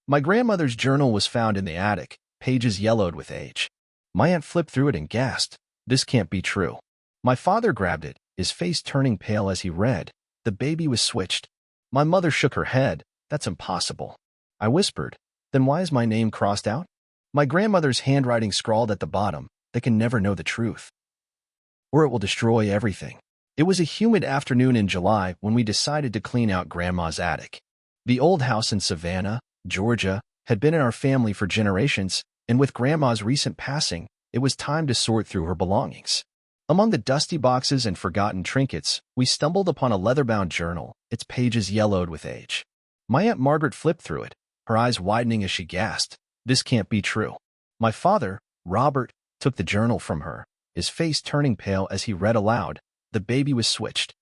My grandmother's journal was found in the attic, pages yellowed with age. My aunt flipped through it and gasped, "This can't be true." My father grabbed it, his face turning pale as he read. The baby was switched. My mother shook her head. "That's impossible." I whispered, "Then why is my name crossed out?" My grandmother's handwriting scrawled at the bottom, "They can never know the truth, or it will destroy everything." It was a humid afternoon in July when we decided to clean out Grandma's attic. The old house in Savannah, Georgia, had been in our family for generations, and with Grandma's recent passing, it was time to sort through her belongings. Among the dusty boxes and forgotten trinkets, we stumbled upon a leather-bound journal, its pages yellowed with age. My Aunt Margaret flipped through it, her eyes widening as she gasped, "This can't be true." My father, Robert, took the journal from her, his face turning pale as he read aloud, "The baby was switched."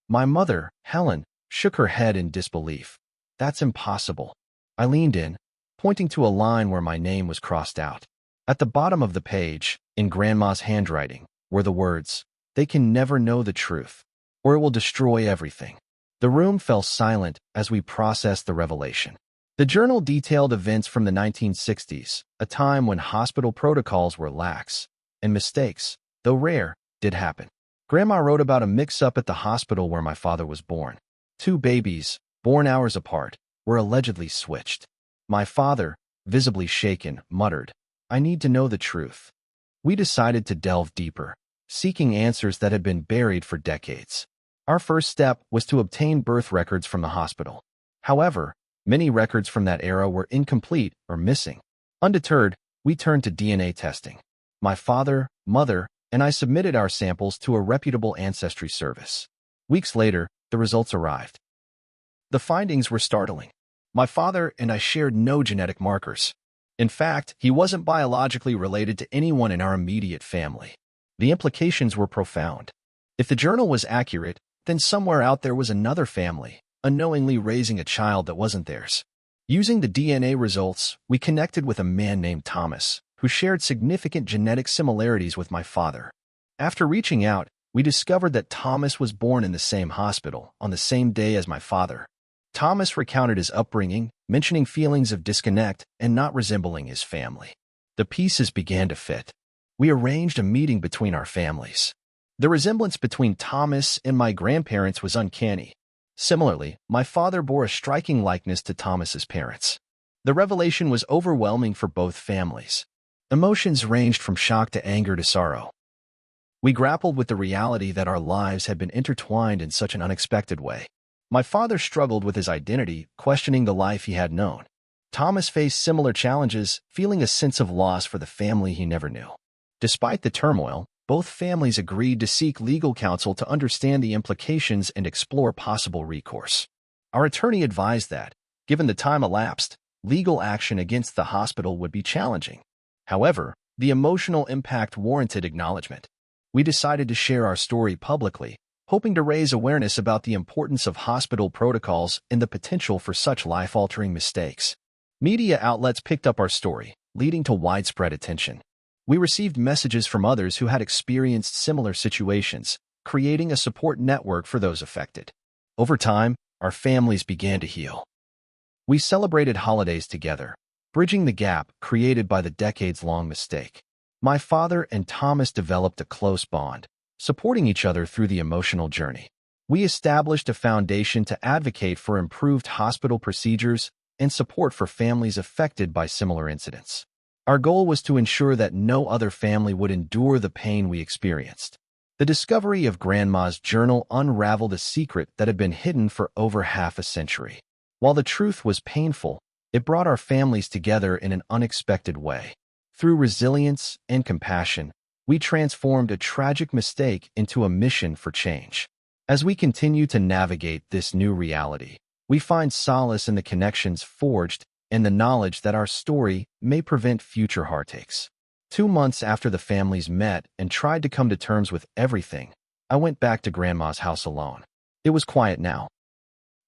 My mother, Helen, shook her head in disbelief. "That's impossible." I leaned in, pointing to a line where my name was crossed out. At the bottom of the page, in Grandma's handwriting, were the words, "They can never know the truth, or it will destroy everything." The room fell silent as we processed the revelation. The journal detailed events from the 1960s, a time when hospital protocols were lax, and mistakes, though rare, did happen. Grandma wrote about a mix-up at the hospital where my father was born. Two babies, born hours apart, were allegedly switched. My father, visibly shaken, muttered, "I need to know the truth." We decided to delve deeper, seeking answers that had been buried for decades. Our first step was to obtain birth records from the hospital. However, many records from that era were incomplete or missing. Undeterred, we turned to DNA testing. My father, mother, and I submitted our samples to a reputable ancestry service. Weeks later, the results arrived. The findings were startling. My father and I shared no genetic markers. In fact, he wasn't biologically related to anyone in our immediate family. The implications were profound. If the journal was accurate, then somewhere out there was another family, unknowingly raising a child that wasn't theirs. Using the DNA results, we connected with a man named Thomas, who shared significant genetic similarities with my father. After reaching out, we discovered that Thomas was born in the same hospital on the same day as my father. Thomas recounted his upbringing, mentioning feelings of disconnect and not resembling his family. The pieces began to fit. We arranged a meeting between our families. The resemblance between Thomas and my grandparents was uncanny. Similarly, my father bore a striking likeness to Thomas's parents. The revelation was overwhelming for both families. Emotions ranged from shock to anger to sorrow. We grappled with the reality that our lives had been intertwined in such an unexpected way. My father struggled with his identity, questioning the life he had known. Thomas faced similar challenges, feeling a sense of loss for the family he never knew. Despite the turmoil, both families agreed to seek legal counsel to understand the implications and explore possible recourse. Our attorney advised that, given the time elapsed, legal action against the hospital would be challenging. However, the emotional impact warranted acknowledgement. We decided to share our story publicly, hoping to raise awareness about the importance of hospital protocols and the potential for such life-altering mistakes. Media outlets picked up our story, leading to widespread attention. We received messages from others who had experienced similar situations, creating a support network for those affected. Over time, our families began to heal. We celebrated holidays together, bridging the gap created by the decades-long mistake. My father and Thomas developed a close bond, supporting each other through the emotional journey. We established a foundation to advocate for improved hospital procedures and support for families affected by similar incidents. Our goal was to ensure that no other family would endure the pain we experienced. The discovery of Grandma's journal unraveled a secret that had been hidden for over half a century. While the truth was painful, it brought our families together in an unexpected way. Through resilience and compassion, we transformed a tragic mistake into a mission for change. As we continue to navigate this new reality, we find solace in the connections forged and the knowledge that our story may prevent future heartaches. 2 months after the families met and tried to come to terms with everything, I went back to Grandma's house alone. It was quiet now.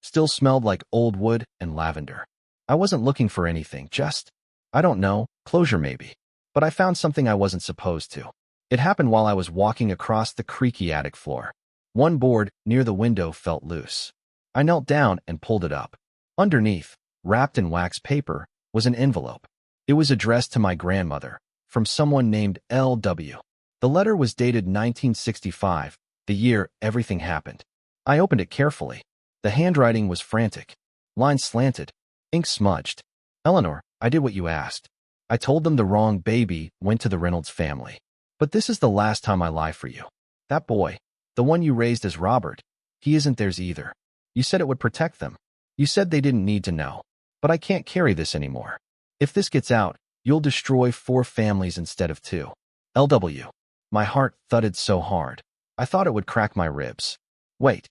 Still smelled like old wood and lavender. I wasn't looking for anything, just, I don't know, closure maybe. But I found something I wasn't supposed to. It happened while I was walking across the creaky attic floor. One board near the window felt loose. I knelt down and pulled it up. Underneath, Wrapped in wax paper was an envelope. It was addressed to my grandmother, from someone named L.W. The letter was dated 1965, the year everything happened. I opened it carefully. The handwriting was frantic. Lines slanted. Ink smudged. Eleanor, I did what you asked. I told them the wrong baby went to the Reynolds family. But this is the last time I lie for you. That boy, the one you raised as Robert, he isn't theirs either. You said it would protect them. You said they didn't need to know. But I can't carry this anymore. If this gets out, you'll destroy 4 families instead of 2. L.W. My heart thudded so hard. I thought it would crack my ribs. Wait.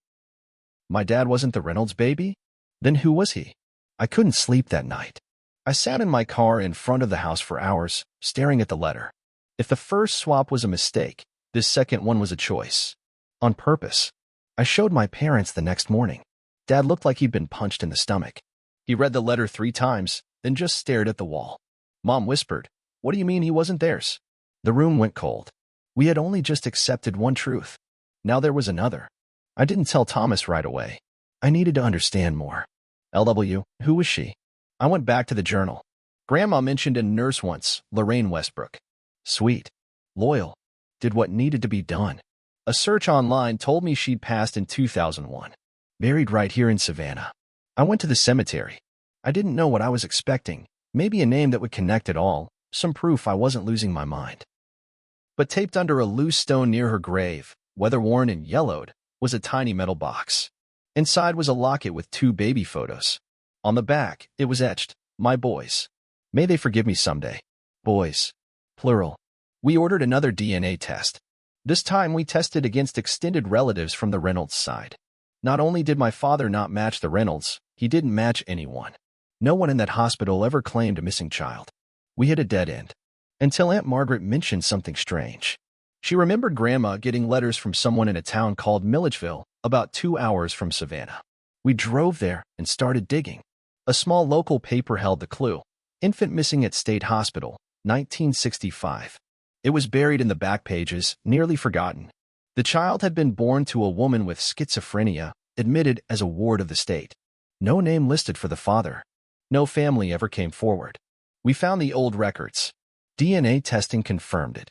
My dad wasn't the Reynolds baby? Then who was he? I couldn't sleep that night. I sat in my car in front of the house for hours, staring at the letter. If the first swap was a mistake, this second one was a choice. On purpose. I showed my parents the next morning. Dad looked like he'd been punched in the stomach. He read the letter 3 times, then just stared at the wall. Mom whispered, "What do you mean he wasn't theirs?" The room went cold. We had only just accepted one truth. Now there was another. I didn't tell Thomas right away. I needed to understand more. L.W., who was she? I went back to the journal. Grandma mentioned a nurse once, Lorraine Westbrook. Sweet. Loyal. Did what needed to be done. A search online told me she'd passed in 2001. Buried right here in Savannah. I went to the cemetery. I didn't know what I was expecting. Maybe a name that would connect it all, some proof I wasn't losing my mind. But taped under a loose stone near her grave, weather-worn and yellowed, was a tiny metal box. Inside was a locket with 2 baby photos. On the back, it was etched, "My boys. May they forgive me someday." Boys. Plural. We ordered another DNA test. This time we tested against extended relatives from the Reynolds side. Not only did my father not match the Reynolds, he didn't match anyone. No one in that hospital ever claimed a missing child. We hit a dead end. Until Aunt Margaret mentioned something strange. She remembered Grandma getting letters from someone in a town called Milledgeville, about 2 hours from Savannah. We drove there and started digging. A small local paper held the clue. Infant missing at State Hospital, 1965. It was buried in the back pages, nearly forgotten. The child had been born to a woman with schizophrenia, admitted as a ward of the state. No name listed for the father. No family ever came forward. We found the old records. DNA testing confirmed it.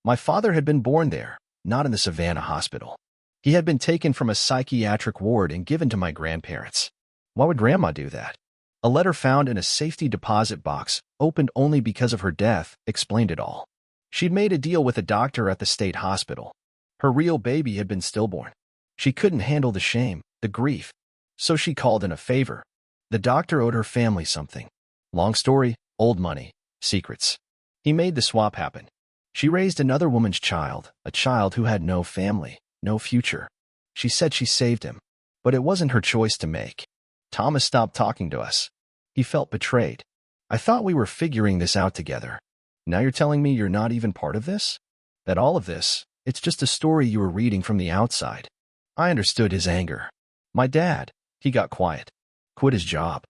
My father had been born there, not in the Savannah hospital. He had been taken from a psychiatric ward and given to my grandparents. Why would Grandma do that? A letter found in a safety deposit box, opened only because of her death, explained it all. She'd made a deal with a doctor at the state hospital. Her real baby had been stillborn. She couldn't handle the shame, the grief. So she called in a favor. The doctor owed her family something. Long story, old money, secrets. He made the swap happen. She raised another woman's child, a child who had no family, no future. She said she saved him, but it wasn't her choice to make. Thomas stopped talking to us. He felt betrayed. I thought we were figuring this out together. Now you're telling me you're not even part of this? That all of this, it's just a story you were reading from the outside. I understood his anger. My dad, he got quiet. Quit his job.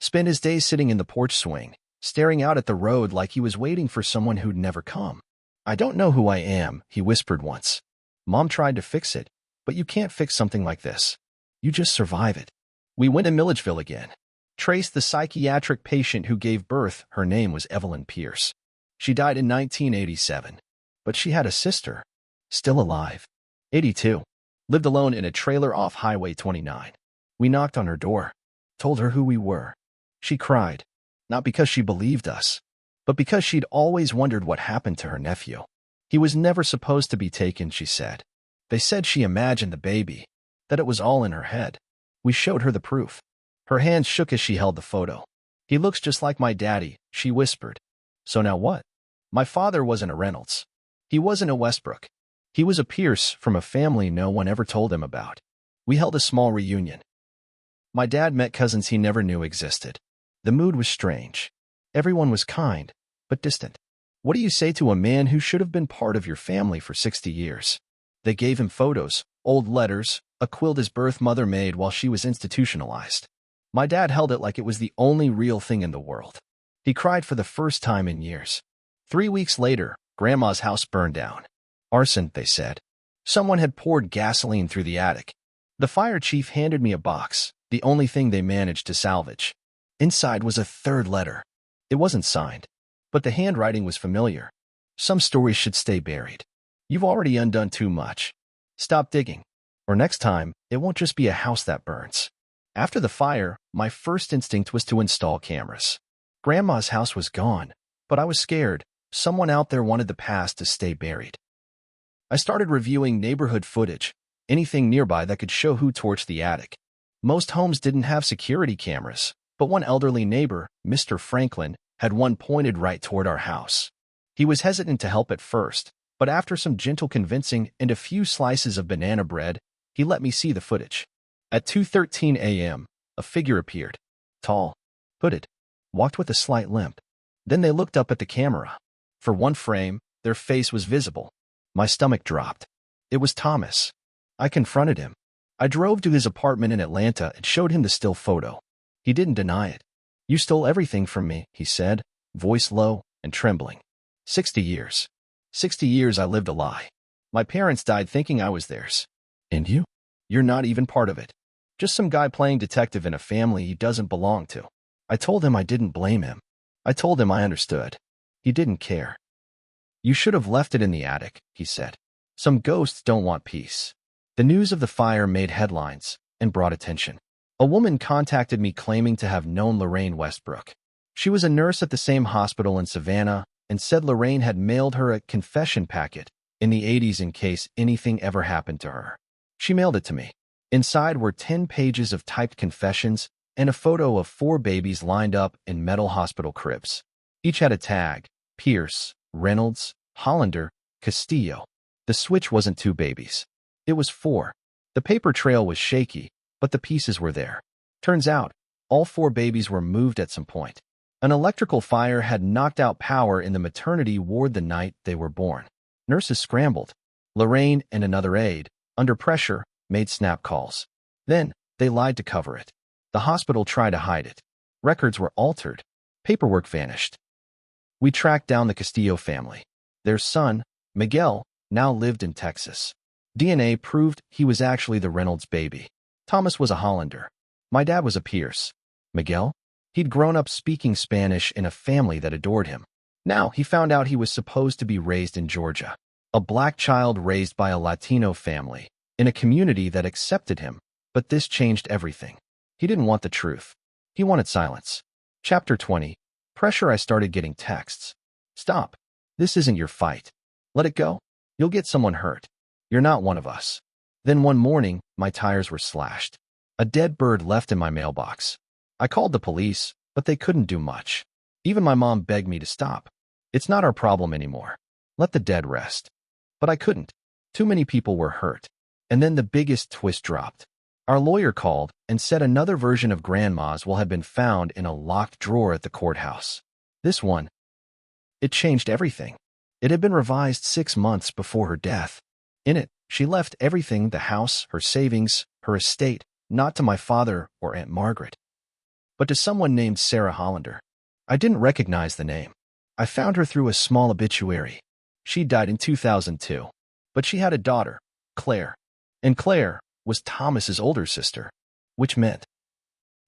Spent his days sitting in the porch swing, staring out at the road like he was waiting for someone who'd never come. I don't know who I am, he whispered once. Mom tried to fix it, but you can't fix something like this. You just survive it. We went to Milledgeville again. Traced the psychiatric patient who gave birth. Her name was Evelyn Pierce. She died in 1987. But she had a sister. Still alive. 82. Lived alone in a trailer off Highway 29. We knocked on her door. Told her who we were. She cried. Not because she believed us, but because she'd always wondered what happened to her nephew. He was never supposed to be taken, she said. They said she imagined the baby, that it was all in her head. We showed her the proof. Her hands shook as she held the photo. He looks just like my daddy, she whispered. So now what? My father wasn't a Reynolds. He wasn't a Westbrook. He was a Pierce from a family no one ever told him about. We held a small reunion. My dad met cousins he never knew existed. The mood was strange. Everyone was kind, but distant. What do you say to a man who should have been part of your family for 60 years? They gave him photos, old letters, a quilt his birth mother made while she was institutionalized. My dad held it like it was the only real thing in the world. He cried for the first time in years. 3 weeks later, Grandma's house burned down. Arson, they said. Someone had poured gasoline through the attic. The fire chief handed me a box, the only thing they managed to salvage. Inside was a third letter. It wasn't signed, but the handwriting was familiar. Some stories should stay buried. You've already undone too much. Stop digging, or next time, it won't just be a house that burns. After the fire, my first instinct was to install cameras. Grandma's house was gone, but I was scared. Someone out there wanted the past to stay buried. I started reviewing neighborhood footage, anything nearby that could show who torched the attic. Most homes didn't have security cameras, but one elderly neighbor, Mr. Franklin, had one pointed right toward our house. He was hesitant to help at first, but after some gentle convincing and a few slices of banana bread, he let me see the footage. At 2:13 a.m., a figure appeared. Tall, hooded, walked with a slight limp. Then they looked up at the camera. For one frame, their face was visible. My stomach dropped. It was Thomas. I confronted him. I drove to his apartment in Atlanta and showed him the still photo. He didn't deny it. "You stole everything from me," he said, voice low and trembling. 60 years. 60 years I lived a lie. My parents died thinking I was theirs. And you? You're not even part of it. Just some guy playing detective in a family he doesn't belong to. I told him I didn't blame him. I told him I understood. He didn't care. "You should have left it in the attic," he said. "Some ghosts don't want peace." The news of the fire made headlines and brought attention. A woman contacted me claiming to have known Lorraine Westbrook. She was a nurse at the same hospital in Savannah and said Lorraine had mailed her a confession packet in the 80s in case anything ever happened to her. She mailed it to me. Inside were 10 pages of typed confessions and a photo of 4 babies lined up in metal hospital cribs. Each had a tag: Pierce, Reynolds, Hollander, Castillo. The switch wasn't 2 babies. It was 4. The paper trail was shaky, but the pieces were there. Turns out, all 4 babies were moved at some point. An electrical fire had knocked out power in the maternity ward the night they were born. Nurses scrambled. Lorraine and another aide, under pressure, made snap calls. Then, they lied to cover it. The hospital tried to hide it. Records were altered. Paperwork vanished. We tracked down the Castillo family. Their son, Miguel, now lived in Texas. DNA proved he was actually the Reynolds baby. Thomas was a Hollander. My dad was a Pierce. Miguel? He'd grown up speaking Spanish in a family that adored him. Now he found out he was supposed to be raised in Georgia. A black child raised by a Latino family, in a community that accepted him. But this changed everything. He didn't want the truth. He wanted silence. Chapter 20. Pressure. I started getting texts. "Stop. This isn't your fight. Let it go. You'll get someone hurt. You're not one of us." Then one morning, my tires were slashed. A dead bird left in my mailbox. I called the police, but they couldn't do much. Even my mom begged me to stop. "It's not our problem anymore. Let the dead rest." But I couldn't. Too many people were hurt. And then the biggest twist dropped. Our lawyer called and said another version of Grandma's will have been found in a locked drawer at the courthouse. This one. It changed everything. It had been revised 6 months before her death. In it, she left everything: the house, her savings, her estate, not to my father or Aunt Margaret, but to someone named Sarah Hollander. I didn't recognize the name. I found her through a small obituary. She died in 2002, but she had a daughter, Claire. And Claire was Thomas's older sister, which meant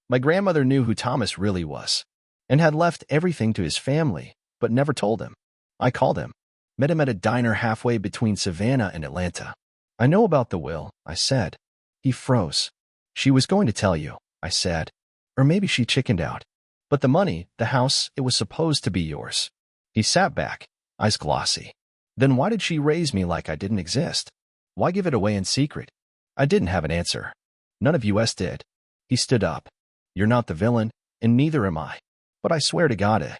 my grandmother knew who Thomas really was and had left everything to his family, but never told him. I called him, met him at a diner halfway between Savannah and Atlanta. "I know about the will," I said. He froze. "She was going to tell you," I said. "Or maybe she chickened out. But the money, the house, it was supposed to be yours." He sat back, eyes glossy. "Then why did she raise me like I didn't exist? Why give it away in secret?" I didn't have an answer. "None of us did." He stood up. "You're not the villain, and neither am I. But I swear to God,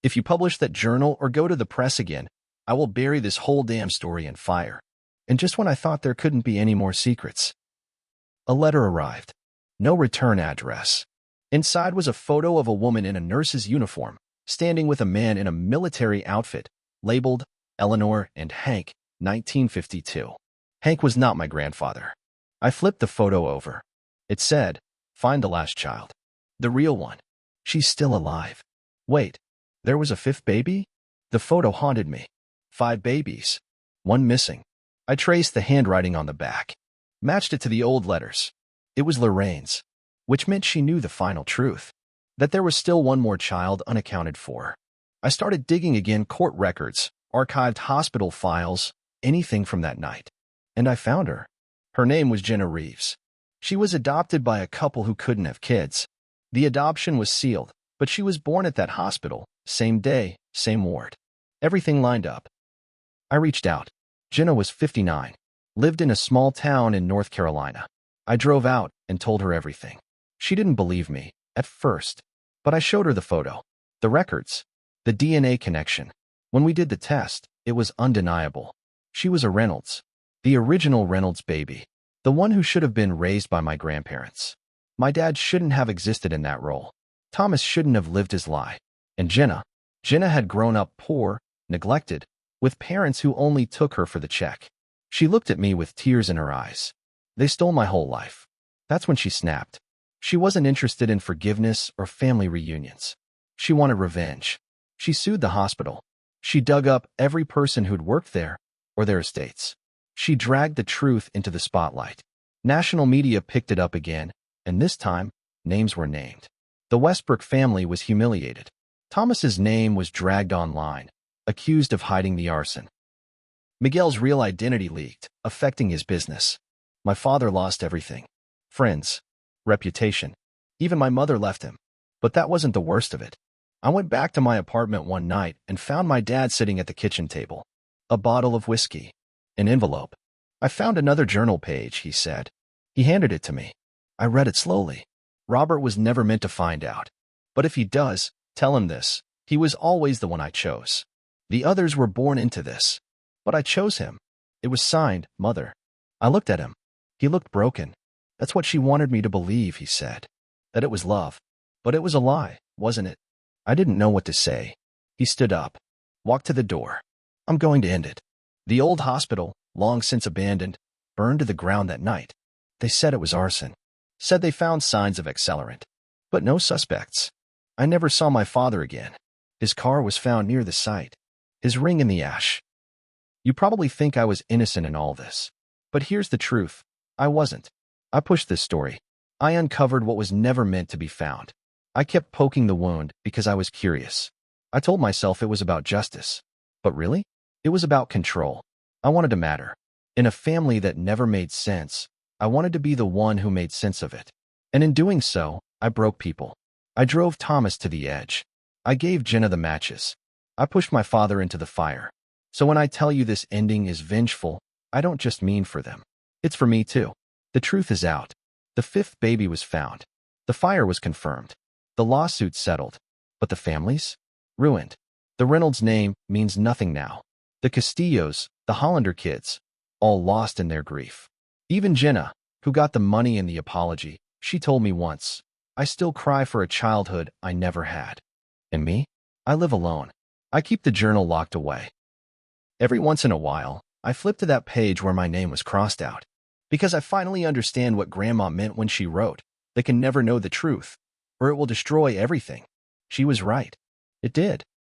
if you publish that journal or go to the press again, I will bury this whole damn story in fire." And just when I thought there couldn't be any more secrets, a letter arrived. No return address. Inside was a photo of a woman in a nurse's uniform, standing with a man in a military outfit, labeled Eleanor and Hank, 1952. Hank was not my grandfather. I flipped the photo over. It said, "Find the last child. The real one. She's still alive." Wait, there was a 5th baby? The photo haunted me. 5 babies. 1 missing. I traced the handwriting on the back. Matched it to the old letters. It was Lorraine's. which meant she knew the final truth, that there was still one more child unaccounted for. I started digging again: court records, archived hospital files, anything from that night. And I found her. Her name was Jenna Reeves. She was adopted by a couple who couldn't have kids. The adoption was sealed, but she was born at that hospital, same day, same ward. Everything lined up. I reached out. Jenna was 59, lived in a small town in North Carolina. I drove out and told her everything. She didn't believe me, at first, but I showed her the photo, the records, the DNA connection. When we did the test, it was undeniable. She was a Reynolds, the original Reynolds baby, the one who should have been raised by my grandparents. My dad shouldn't have existed in that role. Thomas shouldn't have lived his lie. And Jenna had grown up poor, neglected, with parents who only took her for the check. She looked at me with tears in her eyes. They stole my whole life. That's when she snapped. She wasn't interested in forgiveness or family reunions. She wanted revenge. She sued the hospital. She dug up every person who'd worked there or their estates. She dragged the truth into the spotlight. National media picked it up again, and this time, names were named. The Westbrook family was humiliated. Thomas's name was dragged online, accused of hiding the arson. Miguel's real identity leaked, affecting his business. My father lost everything. Friends, reputation. Even my mother left him. But that wasn't the worst of it. I went back to my apartment one night and found my dad sitting at the kitchen table. A bottle of whiskey. An envelope. I found another journal page, he said. He handed it to me. I read it slowly. Robert was never meant to find out. But if he does, tell him this. He was always the one I chose. The others were born into this. But I chose him. It was signed, Mother. I looked at him. He looked broken. That's what she wanted me to believe, he said. That it was love. But it was a lie, wasn't it? I didn't know what to say. He stood up, walked to the door. I'm going to end it. The old hospital, long since abandoned, burned to the ground that night. They said it was arson. Said they found signs of accelerant. But no suspects. I never saw my father again. His car was found near the site. His ring in the ash. You probably think I was innocent in all this. But here's the truth. I wasn't. I pushed this story. I uncovered what was never meant to be found. I kept poking the wound because I was curious. I told myself it was about justice. But really? It was about control. I wanted to matter. In a family that never made sense, I wanted to be the one who made sense of it. And in doing so, I broke people. I drove Thomas to the edge. I gave Jenna the matches. I pushed my father into the fire. So when I tell you this ending is vengeful, I don't just mean for them. It's for me too. The truth is out. The fifth baby was found. The fire was confirmed. The lawsuit settled. But the families? Ruined. The Reynolds name means nothing now. The Castillos, the Hollander kids, all lost in their grief. Even Jenna, who got the money and the apology, she told me once, I still cry for a childhood I never had. And me? I live alone. I keep the journal locked away. Every once in a while, I flip to that page where my name was crossed out. Because I finally understand what Grandma meant when she wrote, they can never know the truth, or it will destroy everything. She was right. It did.